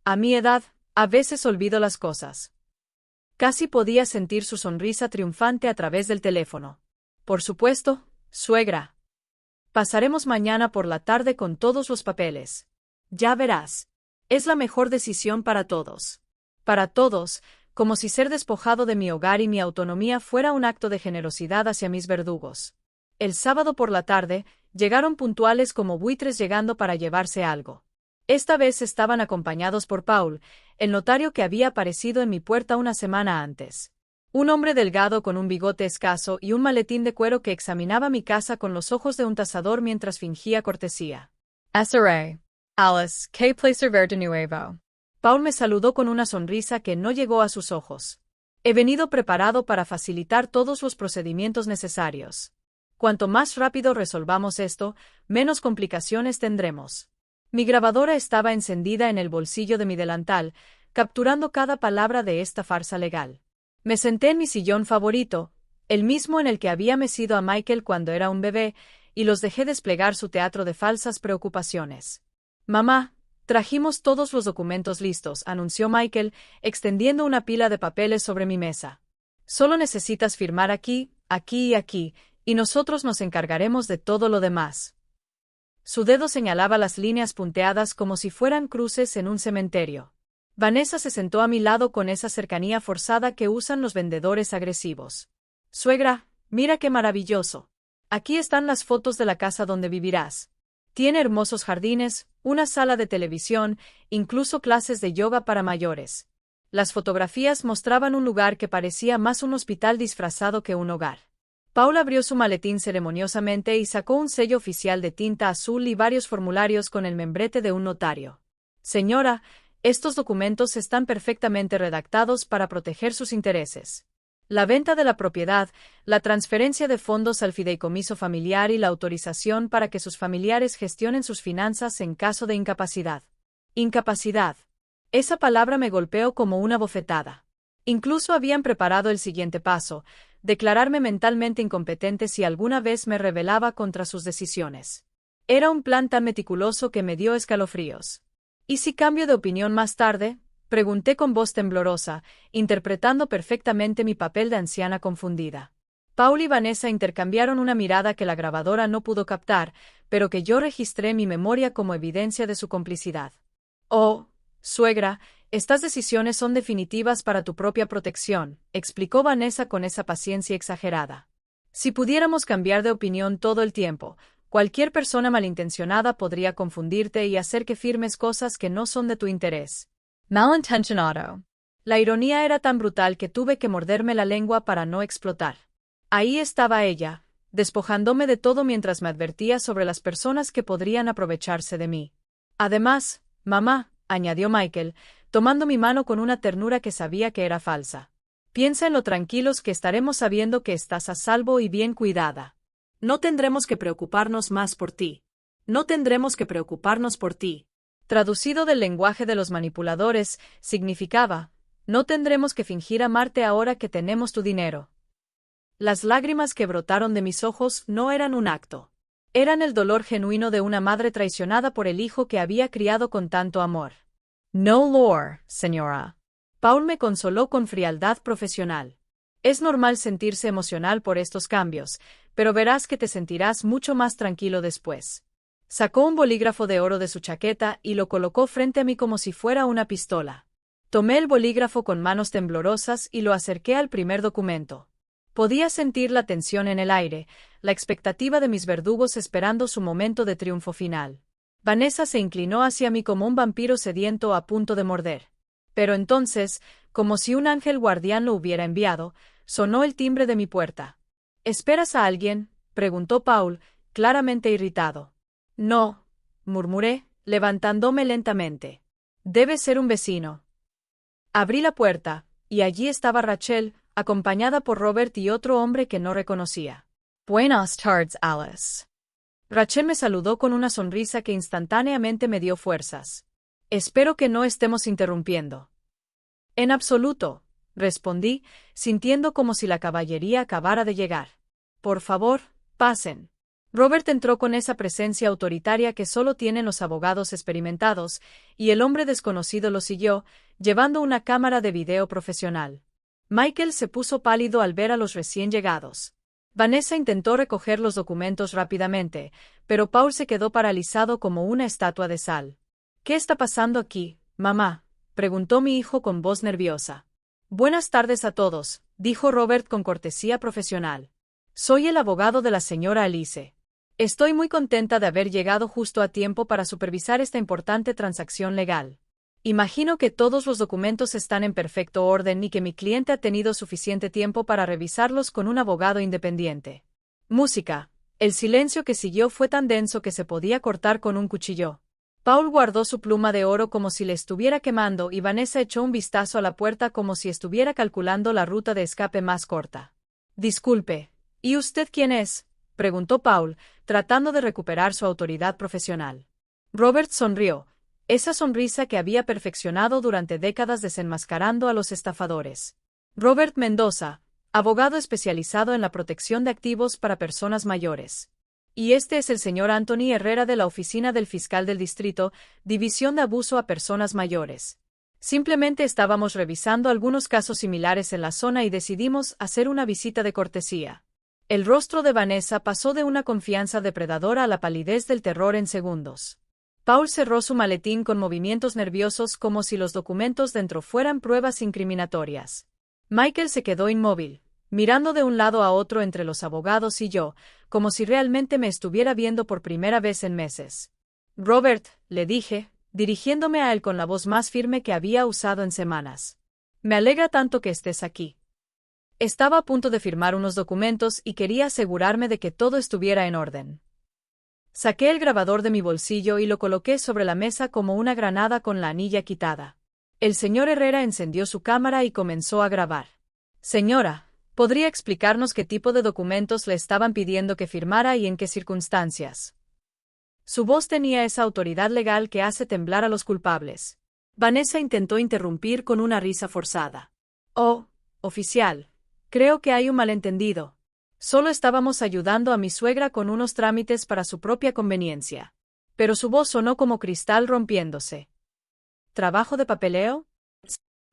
A mi edad, a veces olvido las cosas. Casi podía sentir su sonrisa triunfante a través del teléfono. Por supuesto, suegra. Pasaremos mañana por la tarde con todos los papeles. Ya verás. Es la mejor decisión para todos. Para todos, como si ser despojado de mi hogar y mi autonomía fuera un acto de generosidad hacia mis verdugos. El sábado por la tarde, llegaron puntuales como buitres llegando para llevarse algo. Esta vez estaban acompañados por Paul, el notario que había aparecido en mi puerta una semana antes. Un hombre delgado con un bigote escaso y un maletín de cuero que examinaba mi casa con los ojos de un tasador mientras fingía cortesía. SRA. Alice, ¿qué placer ver de nuevo? Paul me saludó con una sonrisa que no llegó a sus ojos. He venido preparado para facilitar todos los procedimientos necesarios. Cuanto más rápido resolvamos esto, menos complicaciones tendremos. Mi grabadora estaba encendida en el bolsillo de mi delantal, capturando cada palabra de esta farsa legal. Me senté en mi sillón favorito, el mismo en el que había mecido a Michael cuando era un bebé, y los dejé desplegar su teatro de falsas preocupaciones. Mamá, trajimos todos los documentos listos, anunció Michael, extendiendo una pila de papeles sobre mi mesa. Solo necesitas firmar aquí, aquí y aquí, y nosotros nos encargaremos de todo lo demás. Su dedo señalaba las líneas punteadas como si fueran cruces en un cementerio. Vanessa se sentó a mi lado con esa cercanía forzada que usan los vendedores agresivos. Suegra, mira qué maravilloso. Aquí están las fotos de la casa donde vivirás. Tiene hermosos jardines, una sala de televisión, incluso clases de yoga para mayores. Las fotografías mostraban un lugar que parecía más un hospital disfrazado que un hogar. Paul abrió su maletín ceremoniosamente y sacó un sello oficial de tinta azul y varios formularios con el membrete de un notario. Señora, estos documentos están perfectamente redactados para proteger sus intereses. La venta de la propiedad, la transferencia de fondos al fideicomiso familiar y la autorización para que sus familiares gestionen sus finanzas en caso de incapacidad. Incapacidad. Esa palabra me golpeó como una bofetada. Incluso habían preparado el siguiente paso: declararme mentalmente incompetente si alguna vez me rebelaba contra sus decisiones. Era un plan tan meticuloso que me dio escalofríos. ¿Y si cambio de opinión más tarde?, pregunté con voz temblorosa, interpretando perfectamente mi papel de anciana confundida. Paul y Vanessa intercambiaron una mirada que la grabadora no pudo captar, pero que yo registré en mi memoria como evidencia de su complicidad. Oh, suegra, estas decisiones son definitivas para tu propia protección, explicó Vanessa con esa paciencia exagerada. Si pudiéramos cambiar de opinión todo el tiempo, cualquier persona malintencionada podría confundirte y hacer que firmes cosas que no son de tu interés. Malintencionado. La ironía era tan brutal que tuve que morderme la lengua para no explotar. Ahí estaba ella, despojándome de todo mientras me advertía sobre las personas que podrían aprovecharse de mí. Además, mamá, añadió Michael, tomando mi mano con una ternura que sabía que era falsa. Piensa en lo tranquilos que estaremos sabiendo que estás a salvo y bien cuidada. No tendremos que preocuparnos más por ti. No tendremos que preocuparnos por ti. Traducido del lenguaje de los manipuladores, significaba: no tendremos que fingir amarte ahora que tenemos tu dinero. Las lágrimas que brotaron de mis ojos no eran un acto. Eran el dolor genuino de una madre traicionada por el hijo que había criado con tanto amor. No lore, señora. Paul me consoló con frialdad profesional. Es normal sentirse emocional por estos cambios, pero verás que te sentirás mucho más tranquilo después. Sacó un bolígrafo de oro de su chaqueta y lo colocó frente a mí como si fuera una pistola. Tomé el bolígrafo con manos temblorosas y lo acerqué al primer documento. Podía sentir la tensión en el aire, la expectativa de mis verdugos esperando su momento de triunfo final. Vanessa se inclinó hacia mí como un vampiro sediento a punto de morder. Pero entonces, como si un ángel guardián lo hubiera enviado, sonó el timbre de mi puerta. ¿Esperas a alguien?, preguntó Paul, claramente irritado. No, murmuré, levantándome lentamente. Debe ser un vecino. Abrí la puerta, y allí estaba Rachel, acompañada por Robert y otro hombre que no reconocía. Buenas tardes, Alice. Rachel me saludó con una sonrisa que instantáneamente me dio fuerzas. Espero que no estemos interrumpiendo. En absoluto, respondí, sintiendo como si la caballería acabara de llegar. Por favor, pasen. Robert entró con esa presencia autoritaria que solo tienen los abogados experimentados, y el hombre desconocido lo siguió, llevando una cámara de video profesional. Michael se puso pálido al ver a los recién llegados. Vanessa intentó recoger los documentos rápidamente, pero Paul se quedó paralizado como una estatua de sal. ¿Qué está pasando aquí, mamá?, preguntó mi hijo con voz nerviosa. Buenas tardes a todos, dijo Robert con cortesía profesional. Soy el abogado de la señora Alice. Estoy muy contenta de haber llegado justo a tiempo para supervisar esta importante transacción legal. Imagino que todos los documentos están en perfecto orden y que mi cliente ha tenido suficiente tiempo para revisarlos con un abogado independiente. Música. El silencio que siguió fue tan denso que se podía cortar con un cuchillo. Paul guardó su pluma de oro como si le estuviera quemando y Vanessa echó un vistazo a la puerta como si estuviera calculando la ruta de escape más corta. Disculpe, ¿y usted quién es?, preguntó Paul, tratando de recuperar su autoridad profesional. Robert sonrió, esa sonrisa que había perfeccionado durante décadas desenmascarando a los estafadores. Robert Mendoza, abogado especializado en la protección de activos para personas mayores. Y este es el señor Anthony Herrera de la Oficina del Fiscal del Distrito, División de Abuso a Personas Mayores. Simplemente estábamos revisando algunos casos similares en la zona y decidimos hacer una visita de cortesía. El rostro de Vanessa pasó de una confianza depredadora a la palidez del terror en segundos. Paul cerró su maletín con movimientos nerviosos como si los documentos dentro fueran pruebas incriminatorias. Michael se quedó inmóvil, mirando de un lado a otro entre los abogados y yo, como si realmente me estuviera viendo por primera vez en meses. Robert, le dije, dirigiéndome a él con la voz más firme que había usado en semanas. Me alegra tanto que estés aquí. Estaba a punto de firmar unos documentos y quería asegurarme de que todo estuviera en orden. Saqué el grabador de mi bolsillo y lo coloqué sobre la mesa como una granada con la anilla quitada. El señor Herrera encendió su cámara y comenzó a grabar. Señora, ¿Podría explicarnos qué tipo de documentos le estaban pidiendo que firmara y en qué circunstancias? Su voz tenía esa autoridad legal que hace temblar a los culpables. Vanessa intentó interrumpir con una risa forzada. Oh, oficial, creo que hay un malentendido. Solo estábamos ayudando a mi suegra con unos trámites para su propia conveniencia. Pero su voz sonó como cristal rompiéndose. ¿Trabajo de papeleo?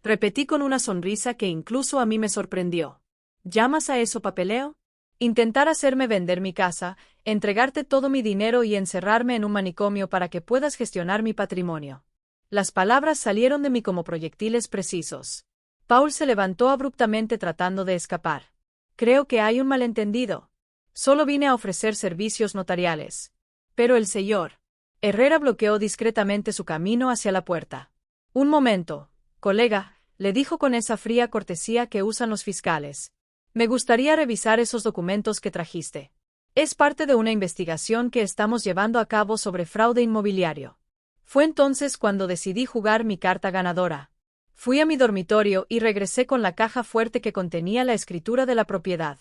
Repetí con una sonrisa que incluso a mí me sorprendió. ¿Llamas a eso papeleo? Intentar hacerme vender mi casa, entregarte todo mi dinero y encerrarme en un manicomio para que puedas gestionar mi patrimonio. Las palabras salieron de mí como proyectiles precisos. Paul se levantó abruptamente tratando de escapar. Creo que hay un malentendido. Solo vine a ofrecer servicios notariales. Pero el señor Herrera bloqueó discretamente su camino hacia la puerta. Un momento, colega, le dijo con esa fría cortesía que usan los fiscales. Me gustaría revisar esos documentos que trajiste. Es parte de una investigación que estamos llevando a cabo sobre fraude inmobiliario. Fue entonces cuando decidí jugar mi carta ganadora. Fui a mi dormitorio y regresé con la caja fuerte que contenía la escritura de la propiedad.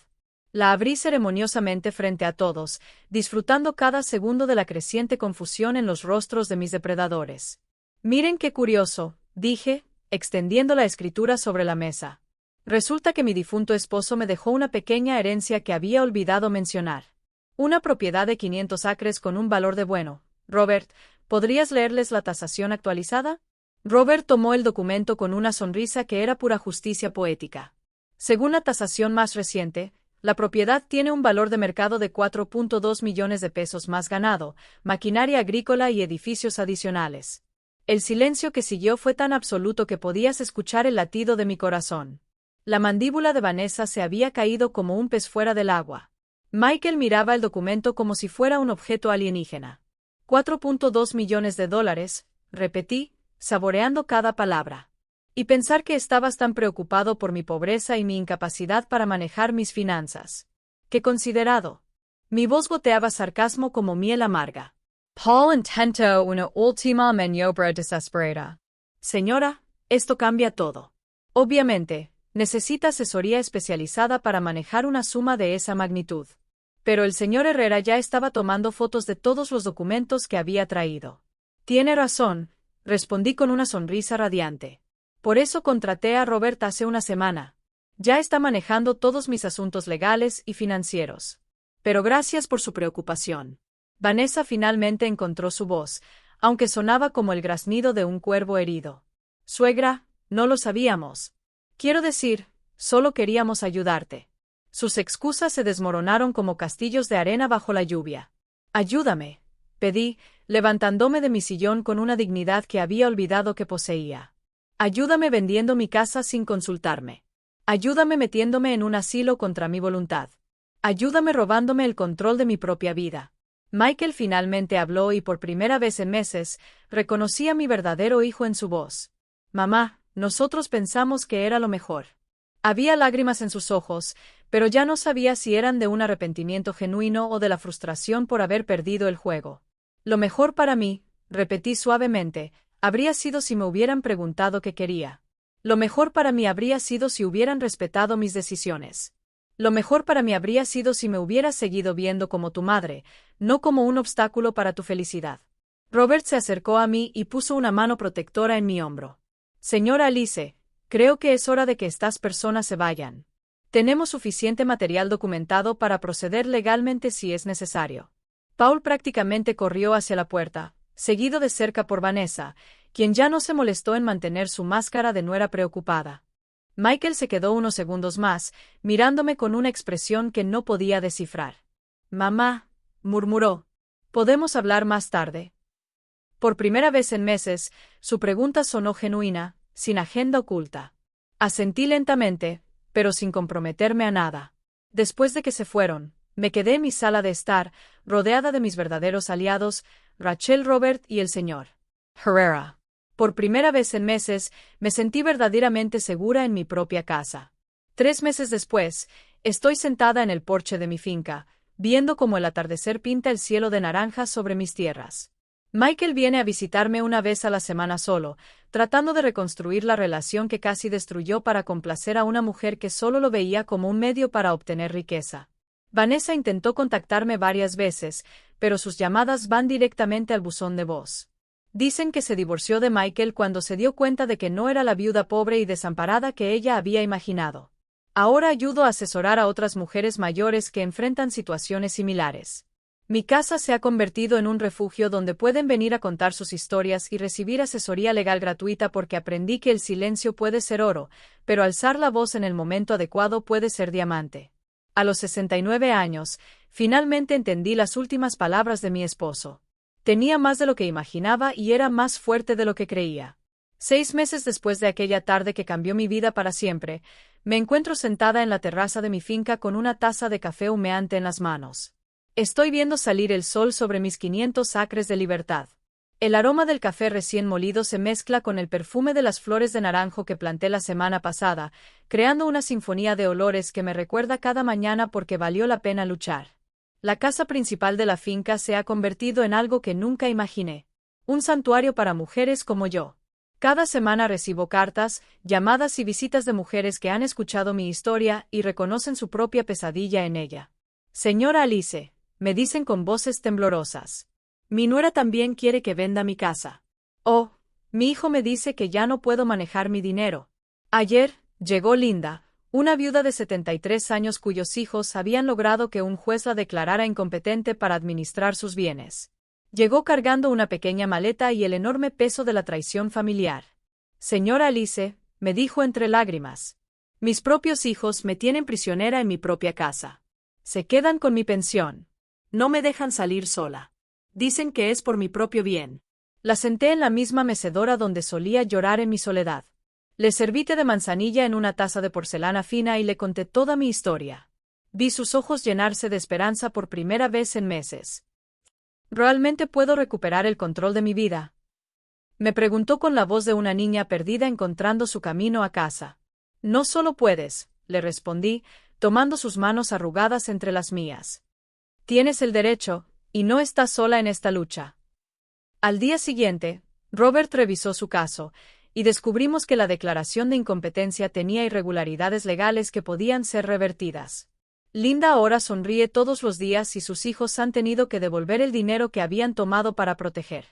La abrí ceremoniosamente frente a todos, disfrutando cada segundo de la creciente confusión en los rostros de mis depredadores. Miren qué curioso, dije, extendiendo la escritura sobre la mesa. Resulta que mi difunto esposo me dejó una pequeña herencia que había olvidado mencionar. Una propiedad de 500 acres con un valor de bueno. Robert, ¿podrías leerles la tasación actualizada? Robert tomó el documento con una sonrisa que era pura justicia poética. Según la tasación más reciente, la propiedad tiene un valor de mercado de 4.2 millones de pesos más ganado, maquinaria agrícola y edificios adicionales. El silencio que siguió fue tan absoluto que podías escuchar el latido de mi corazón. La mandíbula de Vanessa se había caído como un pez fuera del agua. Michael miraba el documento como si fuera un objeto alienígena. 4.2 millones de dólares, repetí, saboreando cada palabra. Y pensar que estabas tan preocupado por mi pobreza y mi incapacidad para manejar mis finanzas. ¡Qué considerado! Mi voz goteaba sarcasmo como miel amarga. Paul intentó una última maniobra desesperada. Señora, esto cambia todo. Obviamente, necesita asesoría especializada para manejar una suma de esa magnitud. Pero el señor Herrera ya estaba tomando fotos de todos los documentos que había traído. Tiene razón, respondí con una sonrisa radiante. Por eso contraté a Robert hace una semana. Ya está manejando todos mis asuntos legales y financieros. Pero gracias por su preocupación. Vanessa finalmente encontró su voz, aunque sonaba como el graznido de un cuervo herido. Suegra, no lo sabíamos. Quiero decir, solo queríamos ayudarte. Sus excusas se desmoronaron como castillos de arena bajo la lluvia. Ayúdame, pedí, levantándome de mi sillón con una dignidad que había olvidado que poseía. Ayúdame vendiendo mi casa sin consultarme. Ayúdame metiéndome en un asilo contra mi voluntad. Ayúdame robándome el control de mi propia vida. Michael finalmente habló y por primera vez en meses, reconocí a mi verdadero hijo en su voz. Mamá, nosotros pensamos que era lo mejor. Había lágrimas en sus ojos, pero ya no sabía si eran de un arrepentimiento genuino o de la frustración por haber perdido el juego. Lo mejor para mí, repetí suavemente, habría sido si me hubieran preguntado qué quería. Lo mejor para mí habría sido si hubieran respetado mis decisiones. Lo mejor para mí habría sido si me hubieras seguido viendo como tu madre, no como un obstáculo para tu felicidad. Robert se acercó a mí y puso una mano protectora en mi hombro. Señora Alice, creo que es hora de que estas personas se vayan. Tenemos suficiente material documentado para proceder legalmente si es necesario. Paul prácticamente corrió hacia la puerta, seguido de cerca por Vanessa, quien ya no se molestó en mantener su máscara de nuera preocupada. Michael se quedó unos segundos más, mirándome con una expresión que no podía descifrar. Mamá, murmuró. ¿Podemos hablar más tarde? Por primera vez en meses, su pregunta sonó genuina, sin agenda oculta. Asentí lentamente, pero sin comprometerme a nada. Después de que se fueron, me quedé en mi sala de estar, rodeada de mis verdaderos aliados, Rachel, Robert y el señor Herrera. Por primera vez en meses, me sentí verdaderamente segura en mi propia casa. 3 meses después, estoy sentada en el porche de mi finca, viendo cómo el atardecer pinta el cielo de naranja sobre mis tierras. Michael viene a visitarme una vez a la semana solo, tratando de reconstruir la relación que casi destruyó para complacer a una mujer que solo lo veía como un medio para obtener riqueza. Vanessa intentó contactarme varias veces, pero sus llamadas van directamente al buzón de voz. Dicen que se divorció de Michael cuando se dio cuenta de que no era la viuda pobre y desamparada que ella había imaginado. Ahora ayudo a asesorar a otras mujeres mayores que enfrentan situaciones similares. Mi casa se ha convertido en un refugio donde pueden venir a contar sus historias y recibir asesoría legal gratuita porque aprendí que el silencio puede ser oro, pero alzar la voz en el momento adecuado puede ser diamante. A los 69 años, finalmente entendí las últimas palabras de mi esposo. Tenía más de lo que imaginaba y era más fuerte de lo que creía. 6 meses después de aquella tarde que cambió mi vida para siempre, me encuentro sentada en la terraza de mi finca con una taza de café humeante en las manos. Estoy viendo salir el sol sobre mis 500 acres de libertad. El aroma del café recién molido se mezcla con el perfume de las flores de naranjo que planté la semana pasada, creando una sinfonía de olores que me recuerda cada mañana porque valió la pena luchar. La casa principal de la finca se ha convertido en algo que nunca imaginé. Un santuario para mujeres como yo. Cada semana recibo cartas, llamadas y visitas de mujeres que han escuchado mi historia y reconocen su propia pesadilla en ella. Señora Alice, me dicen con voces temblorosas. Mi nuera también quiere que venda mi casa. Oh, mi hijo me dice que ya no puedo manejar mi dinero. Ayer, llegó Linda, una viuda de 73 años cuyos hijos habían logrado que un juez la declarara incompetente para administrar sus bienes. Llegó cargando una pequeña maleta y el enorme peso de la traición familiar. Señora Alice, me dijo entre lágrimas. Mis propios hijos me tienen prisionera en mi propia casa. Se quedan con mi pensión. No me dejan salir sola. Dicen que es por mi propio bien. La senté en la misma mecedora donde solía llorar en mi soledad. Le serví té de manzanilla en una taza de porcelana fina y le conté toda mi historia. Vi sus ojos llenarse de esperanza por primera vez en meses. ¿Realmente puedo recuperar el control de mi vida? Me preguntó con la voz de una niña perdida encontrando su camino a casa. No solo puedes, le respondí, tomando sus manos arrugadas entre las mías. Tienes el derecho, y no estás sola en esta lucha. Al día siguiente, Robert revisó su caso, y descubrimos que la declaración de incompetencia tenía irregularidades legales que podían ser revertidas. Linda ahora sonríe todos los días y sus hijos han tenido que devolver el dinero que habían tomado para proteger.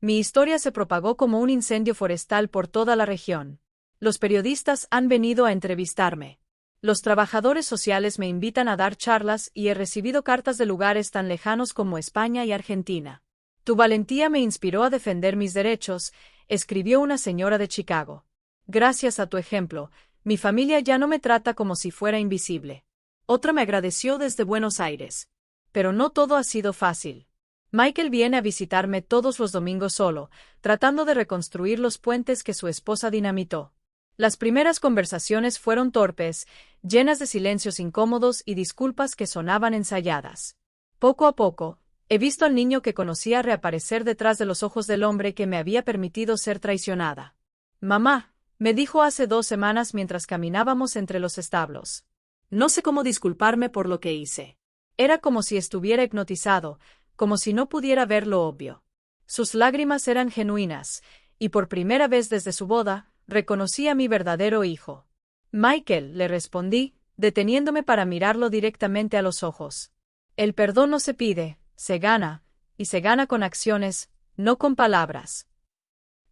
Mi historia se propagó como un incendio forestal por toda la región. Los periodistas han venido a entrevistarme. Los trabajadores sociales me invitan a dar charlas y he recibido cartas de lugares tan lejanos como España y Argentina. Tu valentía me inspiró a defender mis derechos, escribió una señora de Chicago. Gracias a tu ejemplo, mi familia ya no me trata como si fuera invisible. Otra me agradeció desde Buenos Aires. Pero no todo ha sido fácil. Michael viene a visitarme todos los domingos solo, tratando de reconstruir los puentes que su esposa dinamitó. Las primeras conversaciones fueron torpes, llenas de silencios incómodos y disculpas que sonaban ensayadas. Poco a poco, he visto al niño que conocía reaparecer detrás de los ojos del hombre que me había permitido ser traicionada. Mamá, me dijo hace 2 semanas mientras caminábamos entre los establos. No sé cómo disculparme por lo que hice. Era como si estuviera hipnotizado, como si no pudiera ver lo obvio. Sus lágrimas eran genuinas, y por primera vez desde su boda, reconocí a mi verdadero hijo. Michael, le respondí, deteniéndome para mirarlo directamente a los ojos. El perdón no se pide, se gana, y se gana con acciones, no con palabras.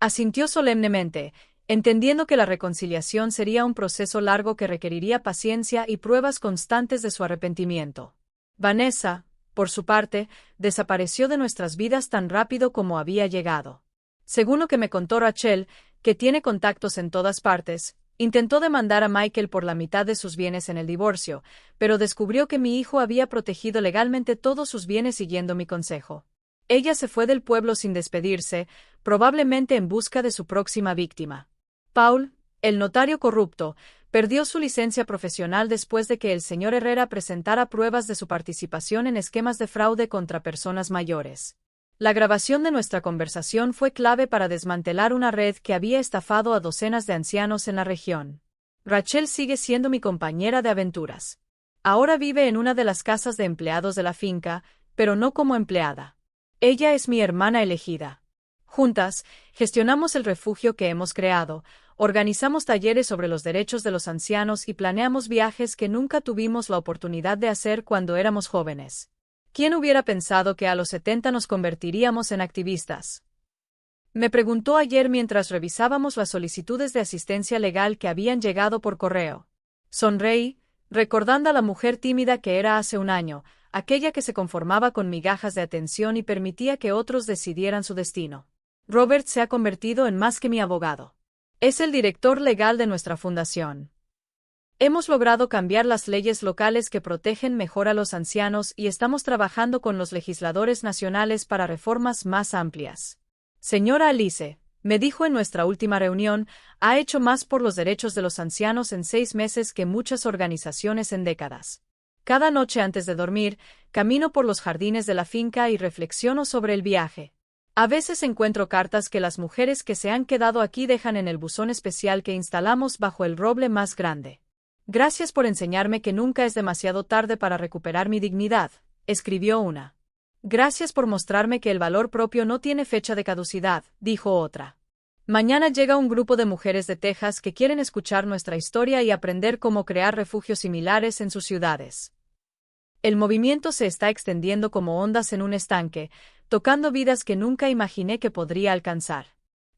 Asintió solemnemente, entendiendo que la reconciliación sería un proceso largo que requeriría paciencia y pruebas constantes de su arrepentimiento. Vanessa, por su parte, desapareció de nuestras vidas tan rápido como había llegado. Según lo que me contó Rachel, que tiene contactos en todas partes, intentó demandar a Michael por la mitad de sus bienes en el divorcio, pero descubrió que mi hijo había protegido legalmente todos sus bienes siguiendo mi consejo. Ella se fue del pueblo sin despedirse, probablemente en busca de su próxima víctima. Paul, el notario corrupto, perdió su licencia profesional después de que el señor Herrera presentara pruebas de su participación en esquemas de fraude contra personas mayores. La grabación de nuestra conversación fue clave para desmantelar una red que había estafado a docenas de ancianos en la región. Rachel sigue siendo mi compañera de aventuras. Ahora vive en una de las casas de empleados de la finca, pero no como empleada. Ella es mi hermana elegida. Juntas, gestionamos el refugio que hemos creado, organizamos talleres sobre los derechos de los ancianos y planeamos viajes que nunca tuvimos la oportunidad de hacer cuando éramos jóvenes. ¿Quién hubiera pensado que a los 70 nos convertiríamos en activistas? Me preguntó ayer mientras revisábamos las solicitudes de asistencia legal que habían llegado por correo. Sonreí, recordando a la mujer tímida que era hace un año, aquella que se conformaba con migajas de atención y permitía que otros decidieran su destino. Robert se ha convertido en más que mi abogado. Es el director legal de nuestra fundación. Hemos logrado cambiar las leyes locales que protegen mejor a los ancianos y estamos trabajando con los legisladores nacionales para reformas más amplias. Señora Alice, me dijo en nuestra última reunión, ha hecho más por los derechos de los ancianos en 6 meses que muchas organizaciones en décadas. Cada noche antes de dormir, camino por los jardines de la finca y reflexiono sobre el viaje. A veces encuentro cartas que las mujeres que se han quedado aquí dejan en el buzón especial que instalamos bajo el roble más grande. Gracias por enseñarme que nunca es demasiado tarde para recuperar mi dignidad, escribió una. Gracias por mostrarme que el valor propio no tiene fecha de caducidad, dijo otra. Mañana llega un grupo de mujeres de Texas que quieren escuchar nuestra historia y aprender cómo crear refugios similares en sus ciudades. El movimiento se está extendiendo como ondas en un estanque, tocando vidas que nunca imaginé que podría alcanzar.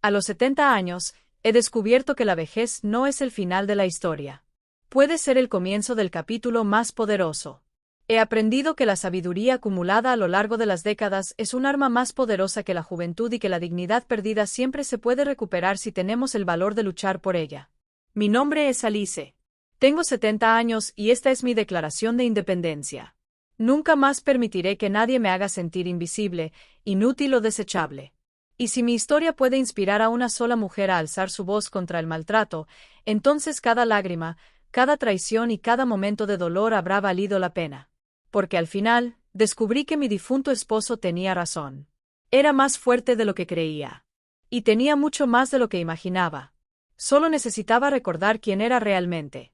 A los 70 años, he descubierto que la vejez no es el final de la historia. Puede ser el comienzo del capítulo más poderoso. He aprendido que la sabiduría acumulada a lo largo de las décadas es un arma más poderosa que la juventud y que la dignidad perdida siempre se puede recuperar si tenemos el valor de luchar por ella. Mi nombre es Alice. Tengo 70 años y esta es mi declaración de independencia. Nunca más permitiré que nadie me haga sentir invisible, inútil o desechable. Y si mi historia puede inspirar a una sola mujer a alzar su voz contra el maltrato, entonces cada lágrima, cada traición y cada momento de dolor habrá valido la pena. Porque al final, descubrí que mi difunto esposo tenía razón. Era más fuerte de lo que creía. Y tenía mucho más de lo que imaginaba. Solo necesitaba recordar quién era realmente.